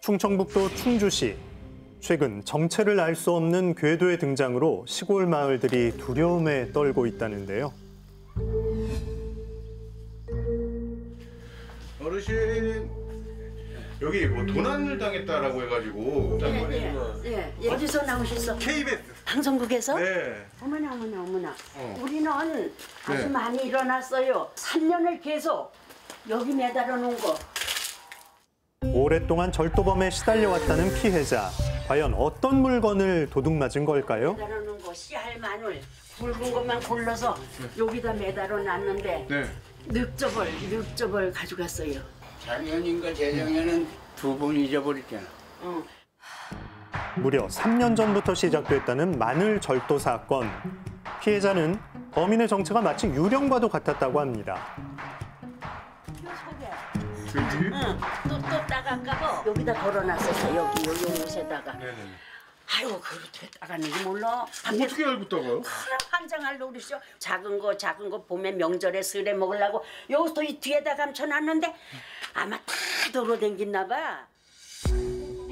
충청북도 충주시. 최근 정체를 알 수 없는 궤도의 등장으로 시골 마을들이 두려움에 떨고 있다는데요. 어르신, 여기 뭐 도난을 당했다라고 해가지고. 네. 어디서 나오셨어? KBS. 방송국에서? 네. 어머나. 우리는 아주 많이 일어났어요. 3년을 계속 여기 매달아 놓은 거. 오랫동안 절도범에 시달려왔다는 피해자. 과연 어떤 물건을 도둑맞은 걸까요? 매달아 놓은 거, 씨알 마늘, 굵은 것만 골라서 여기다 매달아 놨는데 네. 늙적을 가져갔어요. 작년인가 재작년에는 2번 잊어버렸잖아. 무려 3년 전부터 시작됐다는 마늘 절도 사건. 피해자는 범인의 정체가 마치 유령과도 같았다고 합니다. 또 따갈까 봐 여기다 걸어놨었어. 여기 옷에다가. 아유, 그걸 어떻게 따갔는지 몰라. 어떻게 알고 따가요? 환장하려고 그러시죠. 작은 거 보면 명절에 설에 먹으려고 여기서 이 뒤에다 감춰놨는데 아마 다 돌아다녔나 봐.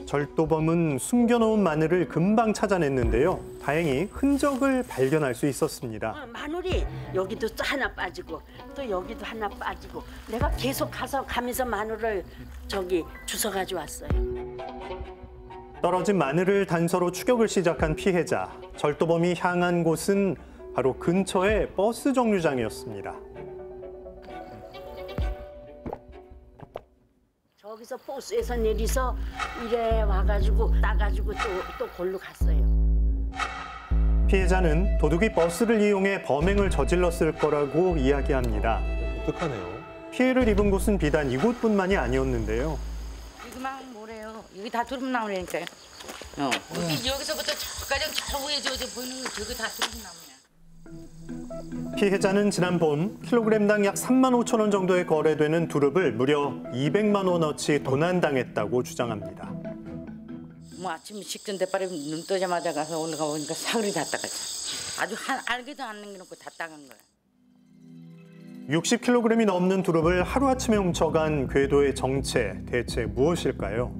절도범은 숨겨놓은 마늘을 금방 찾아냈는데요. 다행히 흔적을 발견할 수 있었습니다. 마늘이 여기도 또 하나 빠지고 또 여기도 하나 빠지고 내가 계속 가면서 마늘을 주워 가져왔어요. 떨어진 마늘을 단서로 추격을 시작한 피해자. 절도범이 향한 곳은 바로 근처의 버스 정류장이었습니다. 저기서 버스에서 내리서 이래 와가지고 따가지고 또 골로 갔어요. 피해자는 도둑이 버스를 이용해 범행을 저질렀을 거라고 이야기합니다. 독특하네요. 피해를 입은 곳은 비단 이곳뿐만이 아니었는데요. 이거만 뭐래요? 여기 다 두릅 나무라니까요. 여기서부터 저까지 저 위에 저 보이는 거 저기 다 두릅 나무야. 피해자는 지난 봄 킬로그램당 약 3만 5천 원 정도에 거래되는 두릅을 무려 200만 원어치 도난당했다고 주장합니다. 뭐 아침 식전 대바람 눈 뜨자마자 가서 올라가 보니까 사거리 다 따갔죠. 아주 알게도 안 남겨놓고 다 따간 거야. 60kg이 넘는 두릅을 하루아침에 훔쳐간 궤도의 정체, 대체 무엇일까요?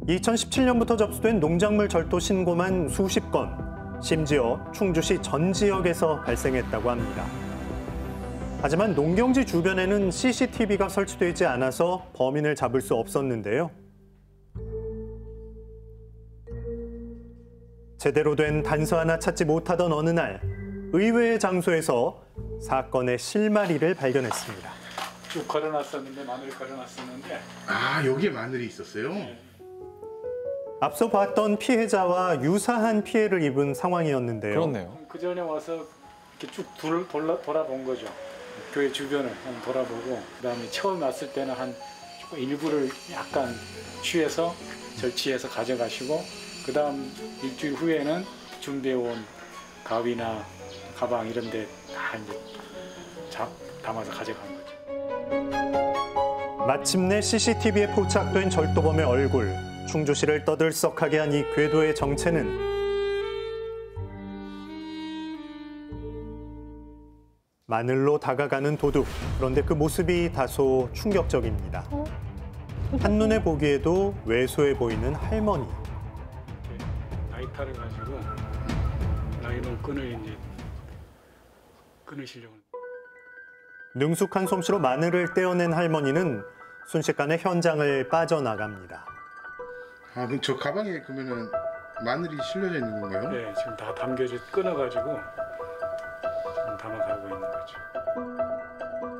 2017년부터 접수된 농작물 절도 신고만 수십 건, 심지어 충주시 전 지역에서 발생했다고 합니다. 하지만 농경지 주변에는 CCTV가 설치되지 않아서 범인을 잡을 수 없었는데요. 제대로 된 단서 하나 찾지 못하던 어느 날, 의외의 장소에서 사건의 실마리를 발견했습니다. 쭉 걸어놨었는데 마늘 걸어놨었는데. 아, 여기에 마늘이 있었어요? 앞서 봤던 피해자와 유사한 피해를 입은 상황이었는데요. 그렇네요. 그 전에 와서 이렇게 쭉 돌아본 거죠. 교회 주변을 돌아보고 그다음에 처음 왔을 때는 일부를 약간 취해서 절취해서 가져가시고 그다음 일주일 후에는 준비해온 가위나 가방 이런 데 다 이제 담아서 가져간 거죠. 마침내 CCTV에 포착된 절도범의 얼굴. 충주시를 떠들썩하게 한 이 궤도의 정체는 마늘로 다가가는 도둑. 그런데 그 모습이 다소 충격적입니다. 한눈에 보기에도 왜소해 보이는 할머니. 나이타를 가지고 나이론 끈을 이제 끊으시려고. 능숙한 솜씨로 마늘을 떼어낸 할머니는 순식간에 현장을 빠져나갑니다. 아, 그럼 저 가방에 그러면은 마늘이 실려져 있는 건가요? 네, 지금 다 끊어가지고 지금 담아가고 있는 거죠.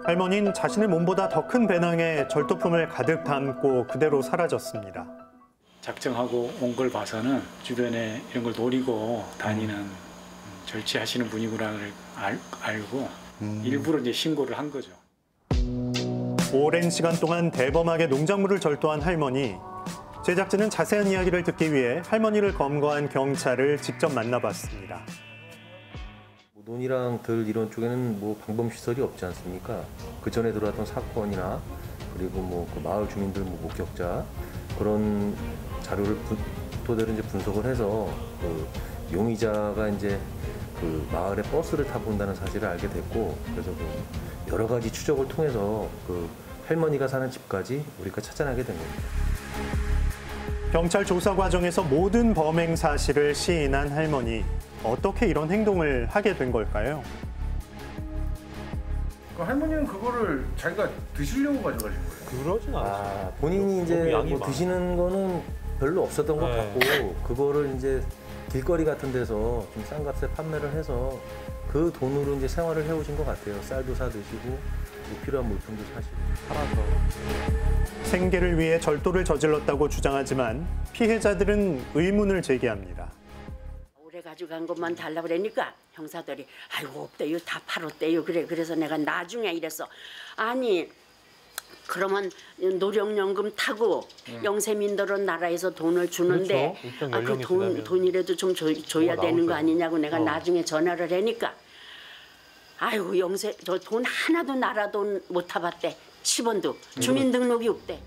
할머니는 자신의 몸보다 더 큰 배낭에 절도품을 가득 담고 그대로 사라졌습니다. 작정하고 온 걸 봐서는 주변에 이런 걸 노리고 다니는 절취하시는 분이구나를 알고 일부러 이제 신고를 한 거죠. 오랜 시간 동안 대범하게 농작물을 절도한 할머니. 제작진은 자세한 이야기를 듣기 위해 할머니를 검거한 경찰을 직접 만나봤습니다. 논이랑 들 이런 쪽에는 뭐 방범 시설이 없지 않습니까? 그 전에 들어왔던 사건이나 그리고 뭐 그 마을 주민들 목격자 그런 자료를 토대로 이제 분석을 해서 그 용의자가 이제 그 마을에 버스를 타고 온다는 사실을 알게 됐고 그래서 그 여러 가지 추적을 통해서 그 할머니가 사는 집까지 우리가 찾아나게 된 겁니다. 경찰 조사 과정에서 모든 범행 사실을 시인한 할머니. 어떻게 이런 행동을 하게 된 걸까요? 할머니는 그거를 자기가 드시려고 가져가신 거예요? 그러진 않았어요. 본인이 이제 너무 양이 뭐 많아. 드시는 거는 별로 없었던 것 네. 같고 그거를 이제 길거리 같은 데서 좀 싼 값에 판매를 해서 그 돈으로 이제 생활을 해오신 것 같아요. 쌀도 사 드시고 뭐 필요한 물품도 사시고. 팔아서. 생계를 위해 절도를 저질렀다고 주장하지만 피해자들은 의문을 제기합니다. 오래 가져간 것만 달라고 그러니까 형사들이 아이고 없대요, 다 팔았대요. 그래서 내가 나중에 이랬어. 아니 그러면 노령연금 타고 영세민들은 나라에서 돈을 주는데 그렇죠. 일정 연령이 그 지나면 돈이라도 좀 줘야 뭐가 되는 거 나오죠. 아니냐고 내가 어. 나중에 전화를 하니까 아이고 영세 저 돈 하나도 나라 돈 못 타봤대. 10원도 주민등록이 없대.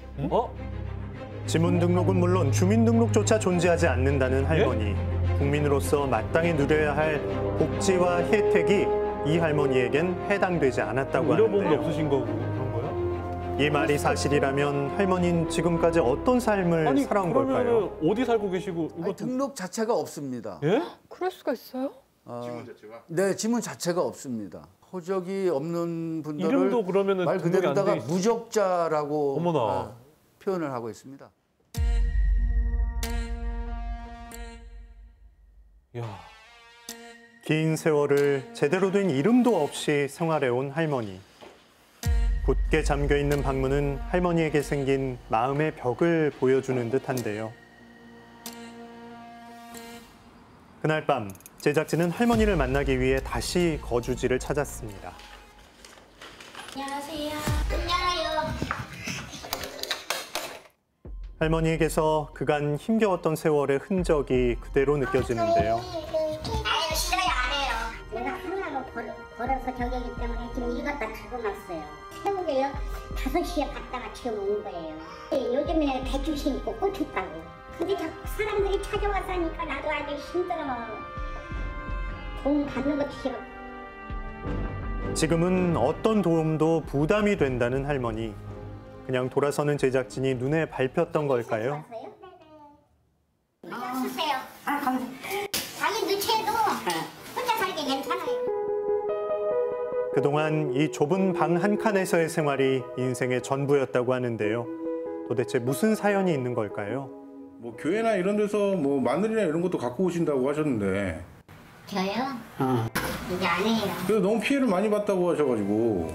지문등록은 물론 주민등록조차 존재하지 않는다는 할머니. 국민으로서 마땅히 누려야 할 복지와 혜택이 이 할머니에겐 해당되지 않았다고 잃어본 게 하는데요. 없으신 거고 그런 거야? 이 말이 사실이라면 할머니는 지금까지 어떤 삶을 살아온 걸까요? 그러면은 어디 살고 계시고 이거 아니, 등록 자체가 없습니다. 예? 그럴 수가 있어요? 지문 자체가? 네, 지문 자체가 없습니다. 호적이 없는 분들을 이름도 그러면은 말 등록이 안 그대로다가 돼 있- 무적자라고 어머나. 표현을 하고 있습니다. 야. 긴 세월을 제대로 된 이름도 없이 생활해온 할머니. 굳게 잠겨있는 방문은 할머니에게 생긴 마음의 벽을 보여주는 듯한데요. 그날 밤 제작진은 할머니를 만나기 위해 다시 거주지를 찾았습니다. 안녕하세요. 안녕하세요. 할머니에게서 그간 힘겨웠던 세월의 흔적이 그대로 느껴지는데요. 아유, 싫어요. 안 해요. 내가 하루하루 벌어서 저기기 때문에 지금 이것 다 가고 났어요. 새우게요. 5시에 갔다가 지금 온 거예요. 요즘에 배추 심고 고추 따고. 근데 자꾸 사람들이 찾아와서 하니까 나도 아주 힘들어. 도움 받는 것도 싫어. 지금은 어떤 도움도 부담이 된다는 할머니. 그냥 돌아서는 제작진이 눈에 밟혔던 걸까요? 쓰세요. 아, 감사합니다. 자기 누체도 혼자 살기 괜찮아요. 그동안 이 좁은 방 한 칸에서의 생활이 인생의 전부였다고 하는데요. 도대체 무슨 사연이 있는 걸까요? 뭐 교회나 이런 데서 뭐 마늘이나 이런 것도 갖고 오신다고 하셨는데 저요? 이제 안 해요. 그래서 너무 피해를 많이 봤다고 하셔가지고.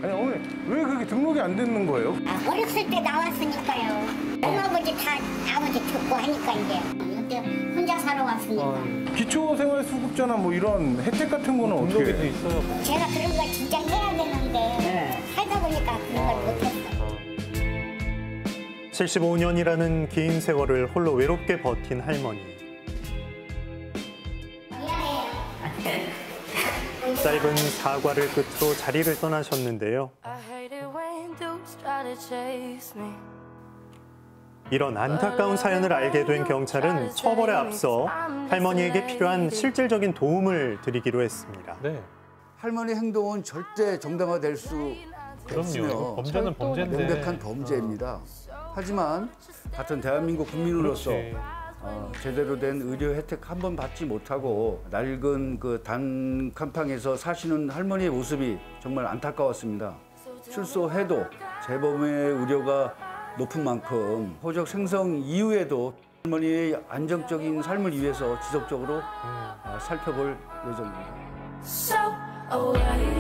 아니 어머니 왜 그렇게 등록이 안 되는 거예요? 아, 어렸을 때 나왔으니까요. 할아버지 다 아버지 죽고 하니까 이제 이때 혼자 살아왔으니까. 기초생활수급자나 뭐 이런 혜택 같은 거는 어떻게 등록이 돼 해요? 있어요. 제가 그런 걸 진짜 해야 되는데 살다 보니까 그런 걸 못했어요. 75년이라는 긴 세월을 홀로 외롭게 버틴 할머니. 미안해요. 짧은 사과를 끝으로 자리를 떠나셨는데요. 이런 안타까운 사연을 알게 된 경찰은 처벌에 앞서 할머니에게 필요한 실질적인 도움을 드리기로 했습니다. 네. 할머니 행동은 절대 정당화될 수 그럼요. 이거 없으며 범죄는 범죄인데. 명백한 범죄입니다. 하지만 같은 대한민국 국민으로서 그렇지. 제대로 된 의료 혜택 한 번 받지 못하고 낡은 그 단칸방에서 사시는 할머니의 모습이 정말 안타까웠습니다. 출소해도 재범의 우려가 높은 만큼 호적 생성 이후에도 할머니의 안정적인 삶을 위해서 지속적으로 살펴볼 예정입니다.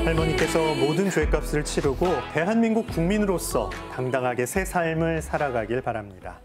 할머니께서 모든 죄값을 치르고 대한민국 국민으로서 당당하게 새 삶을 살아가길 바랍니다.